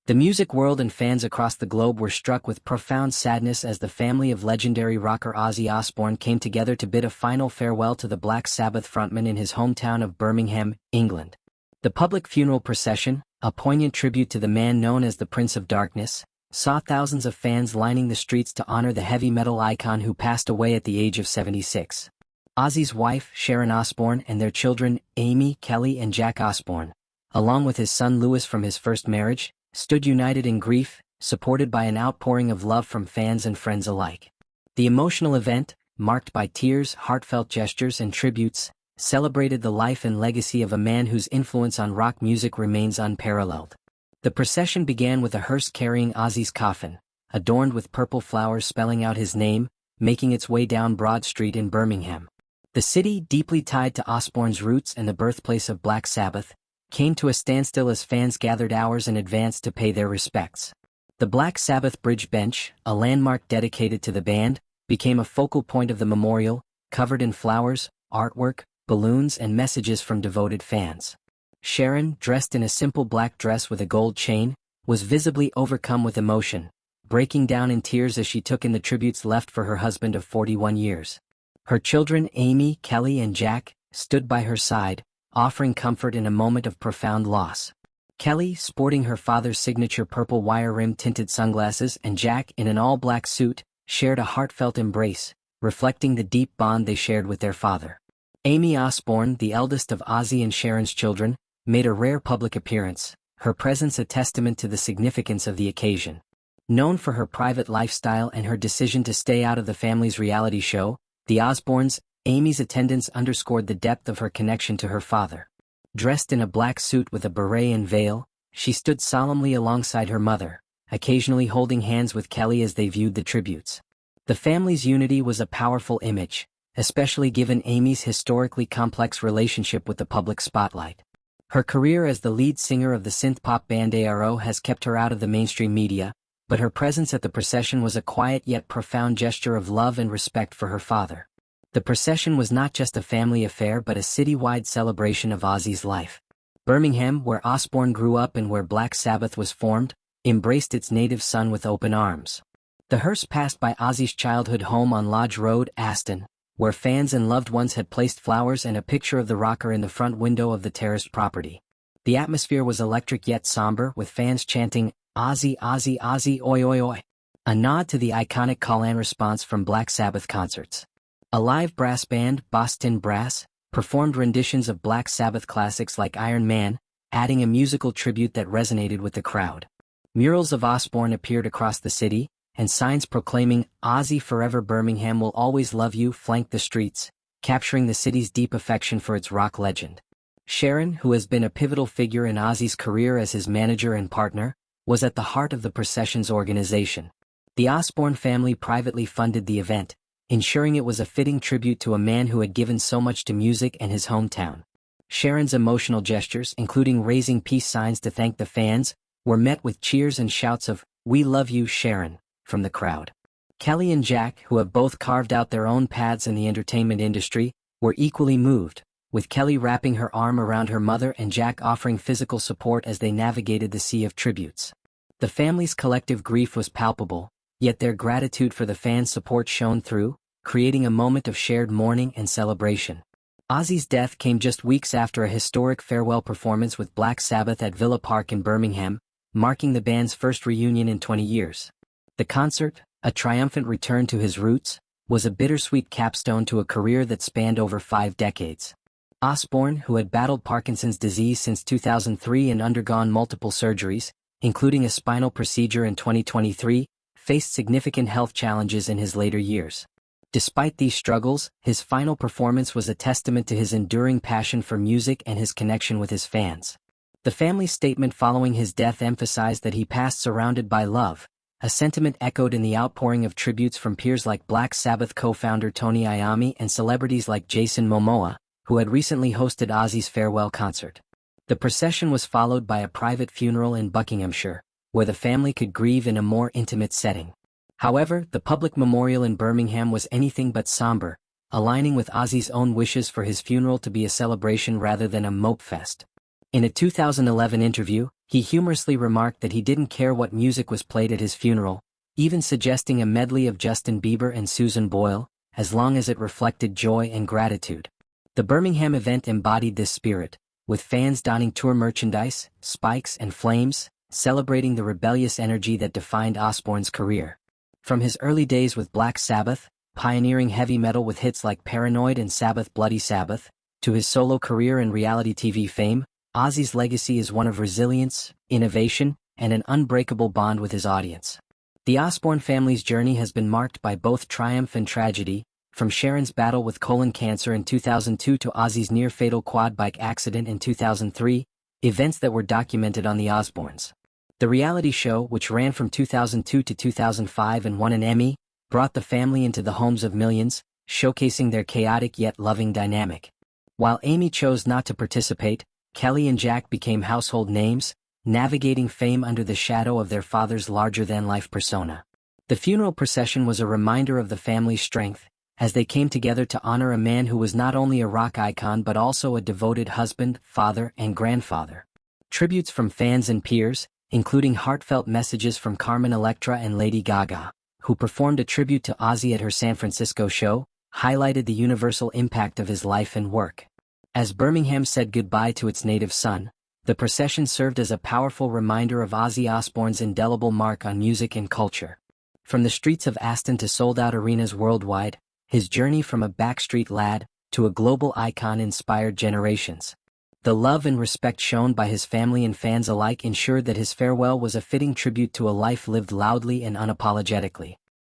The music world and fans across the globe were struck with profound sadness as the family of legendary rocker Ozzy Osbourne came together to bid a final farewell to the Black Sabbath frontman in his hometown of Birmingham, England. The public funeral procession, a poignant tribute to the man known as the Prince of Darkness, saw thousands of fans lining the streets to honor the heavy metal icon who passed away at the age of 76. Ozzy's wife, Sharon Osbourne, and their children, Aimee, Kelly, and Jack Osbourne, along with his son Louis from his first marriage, stood united in grief, supported by an outpouring of love from fans and friends alike. The emotional event, marked by tears, heartfelt gestures, and tributes, celebrated the life and legacy of a man whose influence on rock music remains unparalleled. The procession began with a hearse carrying Ozzy's coffin, adorned with purple flowers spelling out his name, making its way down Broad Street in Birmingham. The city, deeply tied to Osbourne's roots and the birthplace of Black Sabbath, came to a standstill as fans gathered hours in advance to pay their respects. The Black Sabbath Bridge bench, a landmark dedicated to the band, became a focal point of the memorial, covered in flowers, artwork, balloons, and messages from devoted fans. Sharon, dressed in a simple black dress with a gold chain, was visibly overcome with emotion, breaking down in tears as she took in the tributes left for her husband of 41 years. Her children, Aimee, Kelly, and Jack, stood by her side, offering comfort in a moment of profound loss. Kelly, sporting her father's signature purple wire-rimmed tinted sunglasses, and Jack, in an all-black suit, shared a heartfelt embrace, reflecting the deep bond they shared with their father. Aimee Osbourne, the eldest of Ozzy and Sharon's children, made a rare public appearance, her presence a testament to the significance of the occasion. Known for her private lifestyle and her decision to stay out of the family's reality show, The Osbournes, Aimee's attendance underscored the depth of her connection to her father. Dressed in a black suit with a beret and veil, she stood solemnly alongside her mother, occasionally holding hands with Kelly as they viewed the tributes. The family's unity was a powerful image, especially given Aimee's historically complex relationship with the public spotlight. Her career as the lead singer of the synth-pop band ARO has kept her out of the mainstream media, but her presence at the procession was a quiet yet profound gesture of love and respect for her father. The procession was not just a family affair but a citywide celebration of Ozzy's life. Birmingham, where Osbourne grew up and where Black Sabbath was formed, embraced its native son with open arms. The hearse passed by Ozzy's childhood home on Lodge Road, Aston, where fans and loved ones had placed flowers and a picture of the rocker in the front window of the terraced property. The atmosphere was electric yet somber, with fans chanting, "Ozzy, Ozzy, Ozzy, oi oi oi," a nod to the iconic call-and response from Black Sabbath concerts. A live brass band, Boston Brass, performed renditions of Black Sabbath classics like Iron Man, adding a musical tribute that resonated with the crowd. Murals of Osbourne appeared across the city, and signs proclaiming, "Ozzy Forever, Birmingham will always love you," flanked the streets, capturing the city's deep affection for its rock legend. Sharon, who has been a pivotal figure in Ozzy's career as his manager and partner, was at the heart of the procession's organization. The Osbourne family privately funded the event, ensuring it was a fitting tribute to a man who had given so much to music and his hometown. Sharon's emotional gestures, including raising peace signs to thank the fans, were met with cheers and shouts of, "We love you, Sharon," from the crowd. Kelly and Jack, who have both carved out their own paths in the entertainment industry, were equally moved, with Kelly wrapping her arm around her mother and Jack offering physical support as they navigated the sea of tributes. The family's collective grief was palpable, yet their gratitude for the fans' support shone through, creating a moment of shared mourning and celebration. Ozzy's death came just weeks after a historic farewell performance with Black Sabbath at Villa Park in Birmingham, marking the band's first reunion in 20 years. The concert, a triumphant return to his roots, was a bittersweet capstone to a career that spanned over 5 decades. Osbourne, who had battled Parkinson's disease since 2003 and undergone multiple surgeries, including a spinal procedure in 2023, faced significant health challenges in his later years. Despite these struggles, his final performance was a testament to his enduring passion for music and his connection with his fans. The family's statement following his death emphasized that he passed surrounded by love, a sentiment echoed in the outpouring of tributes from peers like Black Sabbath co-founder Tony Iommi and celebrities like Jason Momoa, who had recently hosted Ozzy's farewell concert. The procession was followed by a private funeral in Buckinghamshire, where the family could grieve in a more intimate setting. However, the public memorial in Birmingham was anything but somber, aligning with Ozzy's own wishes for his funeral to be a celebration rather than a mope fest. In a 2011 interview, He humorously remarked that he didn't care what music was played at his funeral, even suggesting a medley of Justin Bieber and Susan Boyle, as long as it reflected joy and gratitude. The Birmingham event embodied this spirit, with fans donning tour merchandise, spikes and flames, celebrating the rebellious energy that defined Osbourne's career. From his early days with Black Sabbath, pioneering heavy metal with hits like Paranoid and Sabbath Bloody Sabbath, to his solo career and reality TV fame, Ozzy's legacy is one of resilience, innovation, and an unbreakable bond with his audience. The Osbourne family's journey has been marked by both triumph and tragedy, from Sharon's battle with colon cancer in 2002 to Ozzy's near-fatal quad bike accident in 2003, events that were documented on the Osbournes. The reality show, which ran from 2002 to 2005 and won an Emmy, brought the family into the homes of millions, showcasing their chaotic yet loving dynamic. While Aimee chose not to participate, Kelly and Jack became household names, navigating fame under the shadow of their father's larger-than-life persona. The funeral procession was a reminder of the family's strength, as they came together to honor a man who was not only a rock icon but also a devoted husband, father, and grandfather. Tributes from fans and peers, including heartfelt messages from Carmen Electra and Lady Gaga, who performed a tribute to Ozzy at her San Francisco show, highlighted the universal impact of his life and work. As Birmingham said goodbye to its native son, the procession served as a powerful reminder of Ozzy Osbourne's indelible mark on music and culture. From the streets of Aston to sold-out arenas worldwide, his journey from a backstreet lad to a global icon inspired generations. The love and respect shown by his family and fans alike ensured that his farewell was a fitting tribute to a life lived loudly and unapologetically.